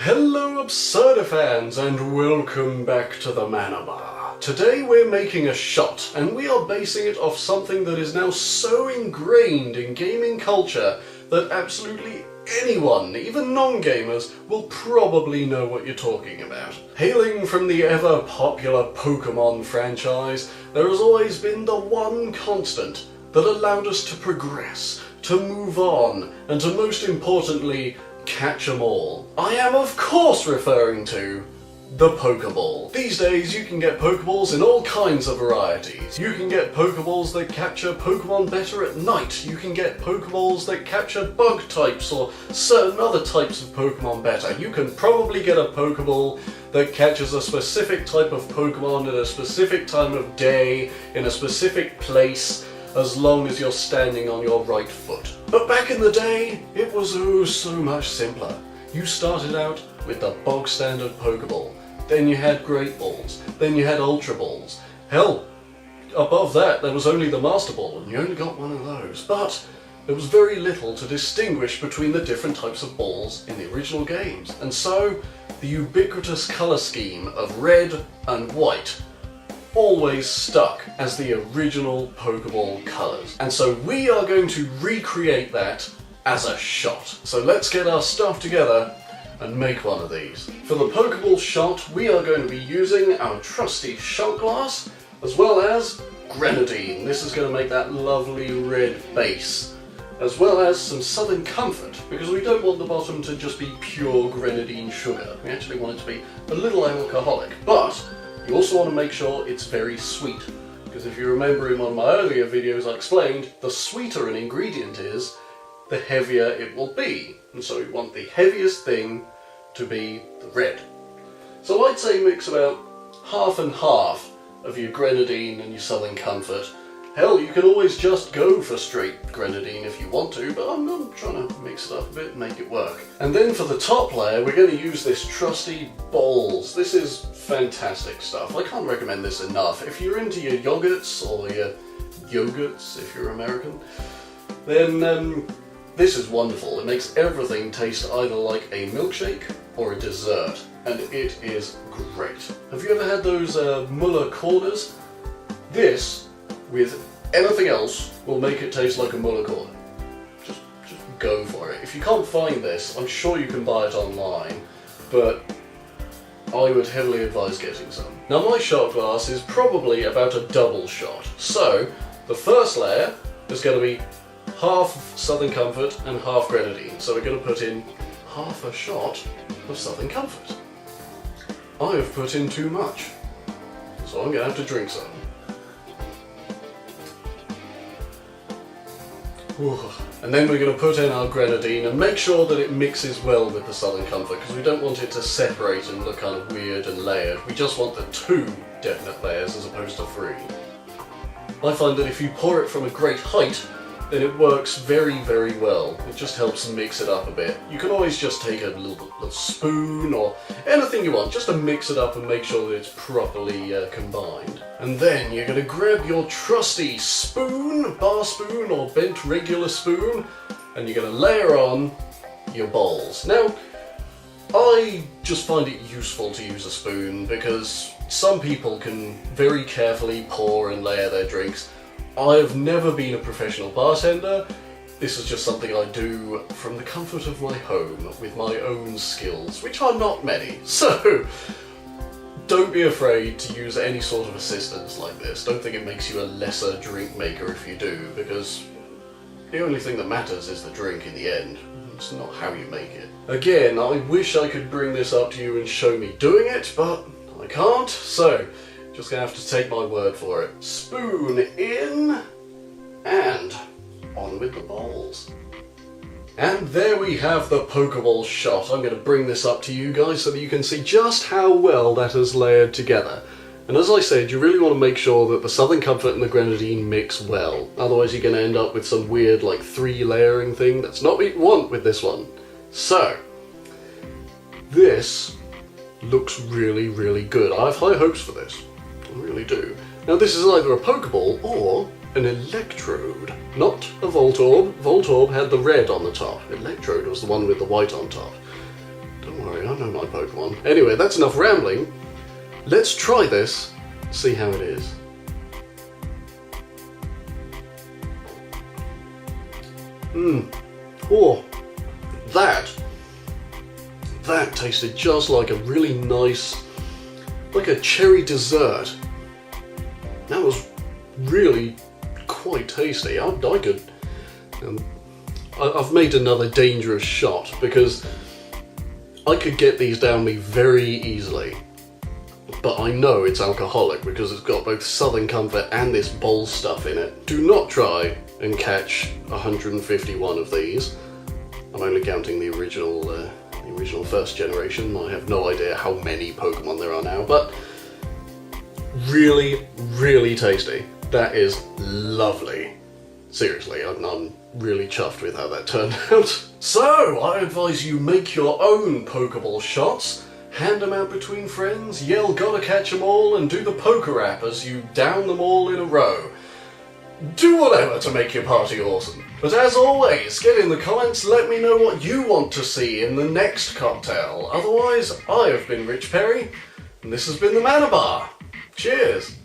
Hello Absurdisan fans and welcome back to the Manor Bar. Today we're making a shot and we are basing it off something that is now so ingrained in gaming culture that absolutely anyone, even non-gamers, will probably know what you're talking about. Hailing from the ever popular Pokémon franchise, there has always been the one constant that allowed us to progress, to move on, and to most importantly, catch 'em all. I am of course referring to the Pokéball. These days you can get Pokéballs in all kinds of varieties. You can get Pokéballs that capture Pokémon better at night. You can get Pokéballs that capture bug types or certain other types of Pokémon better. You can probably get a Pokéball that catches a specific type of Pokémon at a specific time of day, in a specific place, as long as you're standing on your right foot. But back in the day, it was oh so much simpler. You started out with the bog standard Pokéball, then you had Great Balls, then you had Ultra Balls. Hell, above that there was only the Master Ball and you only got one of those. But there was very little to distinguish between the different types of balls in the original games. And so, the ubiquitous colour scheme of red and white always stuck as the original Pokéball colours. And so we are going to recreate that as a shot. So let's get our stuff together and make one of these. For the Pokéball shot, we are going to be using our trusty shot glass, as well as grenadine. This is going to make that lovely red base, as well as some Southern Comfort, because we don't want the bottom to just be pure grenadine sugar. We actually want it to be a little alcoholic, but you also want to make sure it's very sweet, because if you remember in one of my earlier videos I explained, the sweeter an ingredient is, the heavier it will be. And so you want the heaviest thing to be the red. So I'd say mix about half and half of your grenadine and your Southern Comfort. Hell, you can always just go for straight grenadine if you want to, but I'm trying to mix it up a bit and make it work. And then for the top layer, we're going to use this trusty Bols. This is fantastic stuff. I can't recommend this enough. If you're into your yogurts, or your yogurts if you're American, then this is wonderful. It makes everything taste either like a milkshake or a dessert, and it is great. Have you ever had those Muller corners? This, with anything else, will make it taste like a Muller corner. Just go for it. If you can't find this, I'm sure you can buy it online, but I would heavily advise getting some. Now my shot glass is probably about a double shot, so the first layer is going to be half Southern Comfort and half grenadine, so we're going to put in half a shot of Southern Comfort. I have put in too much, so I'm going to have to drink some. And then we're going to put in our grenadine and make sure that it mixes well with the Southern Comfort, because we don't want it to separate and look kind of weird and layered. We just want the two definite layers as opposed to three. I find that if you pour it from a great height, then it works very, very well. It just helps mix it up a bit. You can always just take a little spoon or anything you want, just to mix it up and make sure that it's properly combined. And then you're going to grab your trusty spoon, bar spoon or bent regular spoon, and you're going to layer on your Bols. Now, I just find it useful to use a spoon because some people can very carefully pour and layer their drinks. I have never been a professional bartender. This is just something I do from the comfort of my home with my own skills, which are not many. So don't be afraid to use any sort of assistance like this. Don't think it makes you a lesser drink maker if you do, because the only thing that matters is the drink in the end. It's not how you make it. Again, I wish I could bring this up to you and show me doing it, but I can't, so just gonna have to take my word for it. Spoon in, and on with the Bols. And there we have the Pokéball shot. I'm going to bring this up to you guys so that you can see just how well that has layered together. And as I said, you really want to make sure that the Southern Comfort and the grenadine mix well. Otherwise you're going to end up with some weird like 3-layering thing. That's not what you want with this one. So, this looks really, really good. I have high hopes for this. I really do. Now this is either a Pokéball or an electrode, not a Voltorb. Voltorb had the red on the top. Electrode was the one with the white on top. Don't worry, I know my Pokemon. Anyway, that's enough rambling. Let's try this, see how it is. Oh, that tasted just like a really nice, like a cherry dessert. That was really quite tasty. I could. I've made another dangerous shot because I could get these down me very easily. But I know it's alcoholic because it's got both Southern Comfort and this Bols stuff in it. Do not try and catch 151 of these. I'm only counting the original first generation. I have no idea how many Pokemon there are now, but really, really tasty. That is lovely. Seriously, I'm really chuffed with how that turned out. So, I advise you make your own Pokeball shots, hand them out between friends, yell gotta catch 'em all, and do the poker rap as you down them all in a row. Do whatever to make your party awesome. But as always, get in the comments, let me know what you want to see in the next cocktail. Otherwise, I have been Rich Perry, and this has been the Mana Bar. Cheers!